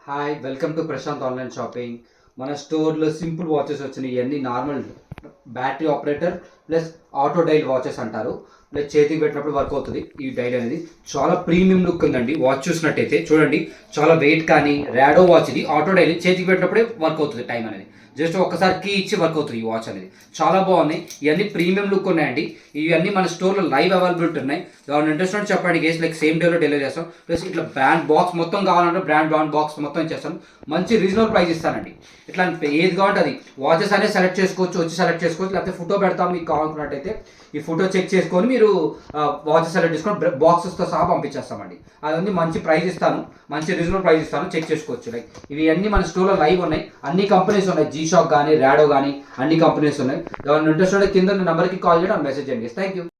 Hi welcome to Prashant online shopping. మన స్టోర్లో simple watches వచ్చినాయి. ఇవన్నీ normal battery operator plus auto dial watches అంటారు. ప్లస్ చేతికి పెట్టినప్పుడు వర్క్ అవుతుంది. ఈ డైల్ అనేది చాలా ప్రీమియం లుక్ ఉందండి. వాచ్ చూసినట్టయితే చూడండి, చాలా వెయిట్ కానీ రాడో వాచ్ ఇది. ఆటో డైల్ చేతికి పెట్టినప్పుడే వర్క్ అవుతుంది టైం అనేది. జస్ట్ ఒక్కసారి కీ ఇచ్చి వర్క్ అవుతుంది ఈ వాచ్ అనేది. చాలా బాగున్నాయి. ఇవన్నీ ప్రీమియం లుక్ ఉన్నాయండి. ఇవన్నీ మన స్టోర్లో లైవ్ అవైలబిలిటీ ఉన్నాయి. ఎవరైనా ఇంట్రెస్ట్ ఉంటే చెప్పండి గేస్, లైక్ సేమ్ డేలో డెలివరీ చేస్తాం. ప్లస్ ఇట్లా బ్రాండ్ బాక్స్ మొత్తం కావాలంటే బ్రాండ్ బాక్స్ మొత్తం ఇచ్చేస్తాం. మంచి రీజనబుల్ ప్రైస్ ఇస్తానండి. ఇట్లా ఏది కావాలంటే అది వాచెస్ అనేది సెలెక్ట్ చేసుకోవచ్చు, వచ్చి సెలెక్ట్ చేసుకోవచ్చు. లేకపోతే ఫోటో పెడతాం మీకు కావాలనుకున్నట్టయితే ఈ ఫోటో చెక్ చేసుకొని మీరు వాచెస్ సెలెక్ట్ చేసుకొని బాక్సెస్తో సహా పంపించేస్తామండి. అది మంచి ప్రైస్ ఇస్తాను, మంచి రీజనబుల్ ప్రైస్ ఇస్తాను, చెక్ చేసుకోవచ్చు. లైక్ ఇవి అన్ని మన స్టోర్లో లైవ్ ఉన్నాయి. అన్ని కంపెనీస్ ఉన్నాయి, జీ షాక్ కానీ రాడో కానీ అన్ని కంపెనీస్ ఉన్నాయి. ఎవరైనా ఇంట్రెస్ట్ ఉంటే కింద నెంబర్కి కాల్ చేయడం, మెసేజ్ చేయండి. Thank you.